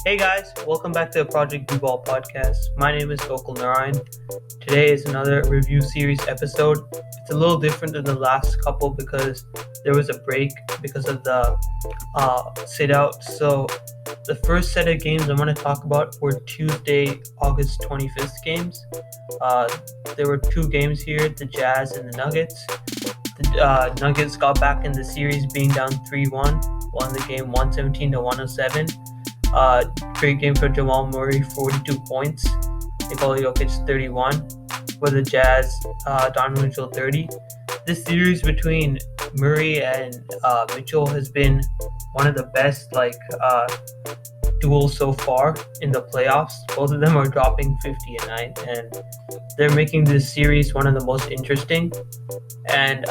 Hey guys, welcome back to the Project B-Ball podcast. My name is Gokul Narayan. Today is another review series episode. It's a little different than the last couple because there was a break because of the sit out. So the first set of games I'm going to talk about were Tuesday, August 25th games. There were two games here, the Jazz and the Nuggets. The Nuggets got back in the series being down 3-1, won the game 117-107. Great game for Jamal Murray, 42 points. Nikola Jokic, 31. For the Jazz, Donovan Mitchell, 30. This series between Murray and Mitchell has been one of the best duels so far in the playoffs. Both of them are dropping 50 a night, and they're making this series one of the most interesting. And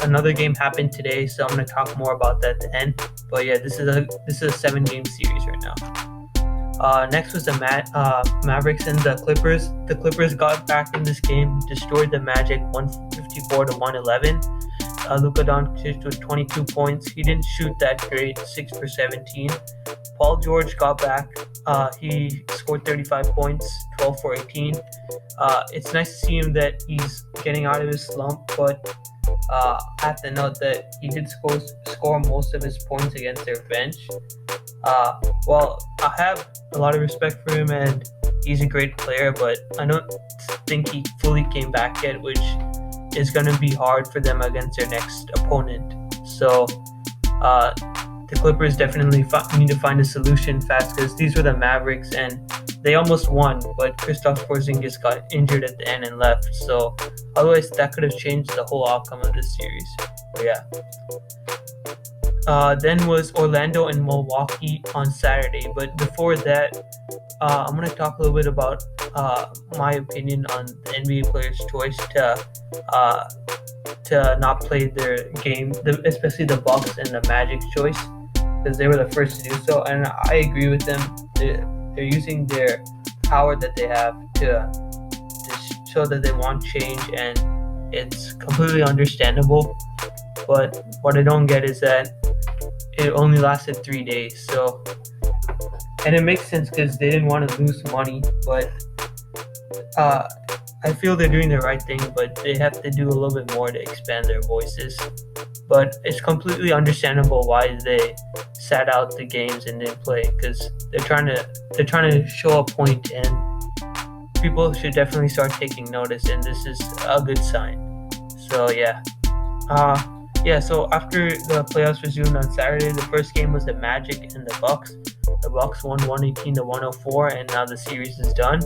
another game happened today, so I'm going to talk more about that at the end. But yeah, this is a 7-game series right now. Next was the Mavericks and the Clippers. The Clippers got back in this game, destroyed the Magic 154-111. Luka Doncic with 22 points. He didn't shoot that great, 6 for 17. Paul George got back. He scored 35 points, 12 for 18. It's nice to see him that he's getting out of his slump, but I have to note that he did score most of his points against their bench. I have a lot of respect for him, and he's a great player, but I don't think he fully came back yet, which is going to be hard for them against their next opponent. So the Clippers definitely need to find a solution fast, because these were the Mavericks and they almost won, but Kristaps Porzingis got injured at the end and left. So otherwise that could have changed the whole outcome of this series. But yeah. Then was Orlando and Milwaukee on Saturday. But before that, I'm going to talk a little bit about my opinion on the NBA players' choice to not play their game, especially the Bucks and the Magic's choice, because they were the first to do so. And I agree with them. They're using their power that they have to show that they want change, and it's completely understandable. But what I don't get is that it only lasted 3 days. And it makes sense because they didn't want to lose money, but I feel they're doing the right thing, but they have to do a little bit more to expand their voices. But it's completely understandable why they sat out the games and didn't play, because they're trying to show a point, and people should definitely start taking notice, and this is a good sign. So yeah. So after the playoffs resumed on Saturday, the first game was the Magic and the Bucks. The Bucks won 118-104, and now the series is done.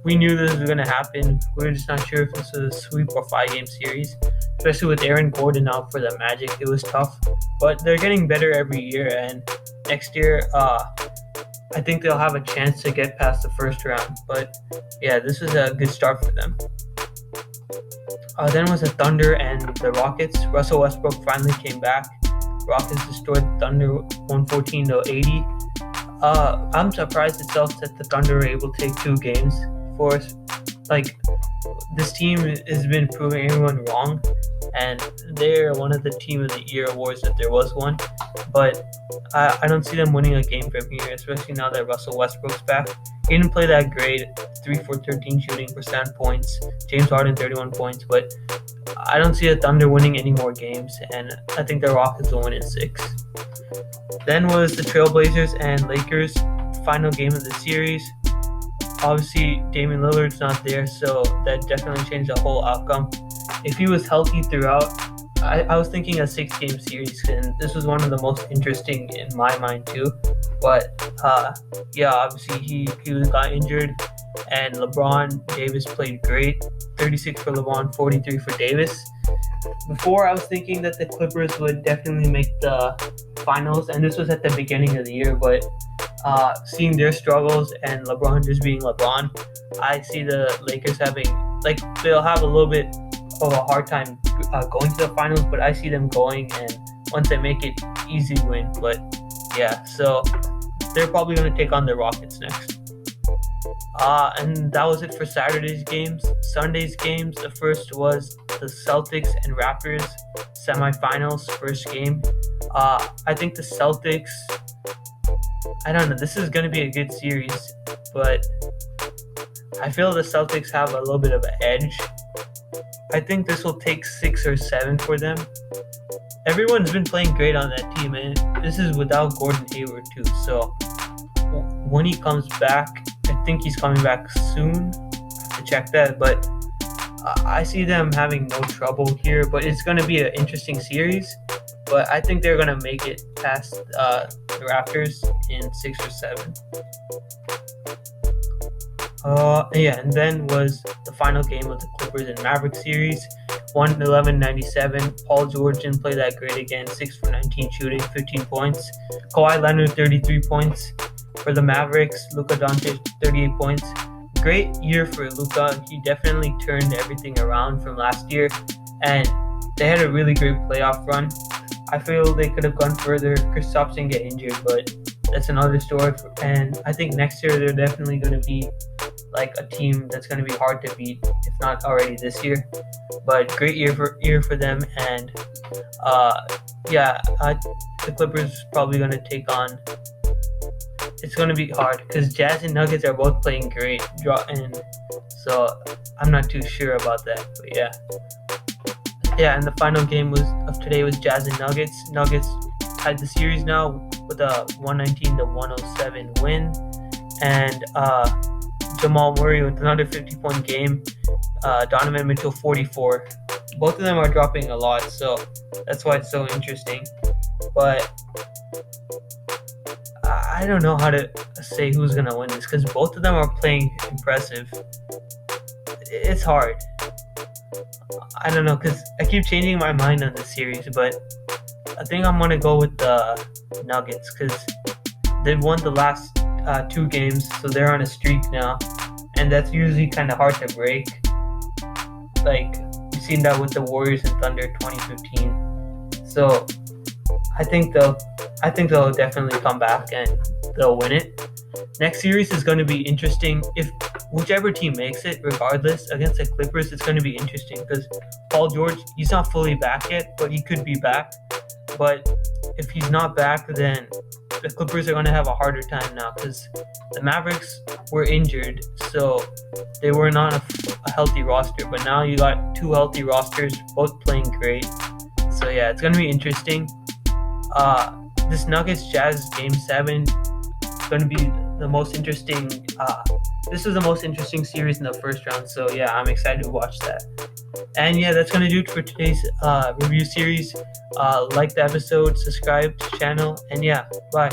We knew this was going to happen. We were just not sure if this was a sweep or 5-game series, especially with Aaron Gordon out for the Magic. It was tough, but they're getting better every year, and next year I think they'll have a chance to get past the first round. But yeah, this was a good start for them. Then was the Thunder and the Rockets. Russell Westbrook finally came back. Rockets destroyed the Thunder 114-80. I'm surprised itself that the Thunder were able to take 2 games for us. This team has been proving everyone wrong, and they're one of the Team of the Year awards if there was one. But I don't see them winning a game from here, especially now that Russell Westbrook's back. He didn't play that great, 3 for 13 shooting for 7 points. James Harden, 31 points. But I don't see the Thunder winning any more games, and I think the Rockets will win in 6. Then was the Trailblazers and Lakers, final game of the series. Obviously, Damian Lillard's not there, so that definitely changed the whole outcome. If he was healthy throughout, I was thinking a 6-game series, and this was one of the most interesting in my mind too. But obviously he got injured, and LeBron Davis played great. 36 for LeBron, 43 for Davis. Before, I was thinking that the Clippers would definitely make the finals, and this was at the beginning of the year, but seeing their struggles and LeBron just being LeBron, I see the Lakers they'll have a little bit of a hard time going to the finals, but I see them going, and once they make it, easy win. But yeah, so they're probably going to take on the Rockets next. And that was it for Saturday's games. Sunday's games, the first was the Celtics and Raptors semifinals, first game. I think the Celtics I don't know. This is going to be a good series, but I feel the Celtics have a little bit of an edge. I think this will take 6 or 7 for them. Everyone's been playing great on that team, and this is without Gordon Hayward too. So when he comes back, I think he's coming back soon. I have to check that, but I see them having no trouble here. But it's going to be an interesting series. But I think they're going to make it past the Raptors in 6 or 7. And then was the final game of the Clippers and Mavericks series. 111-97. Paul George didn't play that great again. 6 for 19 shooting, 15 points. Kawhi Leonard, 33 points. For the Mavericks, Luka Doncic, 38 points. Great year for Luka. He definitely turned everything around from last year. And they had a really great playoff run. I feel they could have gone further. Kristaps didn't get injured, but that's another story. And I think next year they're definitely going to be like a team that's going to be hard to beat, if not already this year. But great year for them, and the Clippers probably going to take on. It's going to be hard because Jazz and Nuggets are both playing great, and so I'm not too sure about that. But and the final game of today was Jazz and Nuggets. Nuggets had the series now with a 119-107 win, and Jamal Murray with another 50-point game. Donovan Mitchell 44. Both of them are dropping a lot, so that's why it's so interesting. But I don't know how to say who's gonna win this because both of them are playing impressive. It's hard. I don't know because I keep changing my mind on this series, but I think I'm gonna go with the Nuggets because they've won the last 2 games, so they're on a streak now, and that's usually kind of hard to break. Like you've seen that with the Warriors and Thunder 2015. So I think they'll definitely come back and they'll win it. Next series is going to be interesting. If whichever team makes it, regardless, against the Clippers, it's going to be interesting because Paul George, he's not fully back yet, but he could be back. But if he's not back, then the Clippers are going to have a harder time now because the Mavericks were injured, so they were not a healthy roster. But now you got 2 healthy rosters, both playing great. So yeah, it's going to be interesting. This Nuggets Jazz Game 7 is going to be the most interesting. This is the most interesting series in the first round. So yeah, I'm excited to watch that. And yeah, that's going to do it for today's review series. Like the episode, subscribe to the channel, and yeah, bye.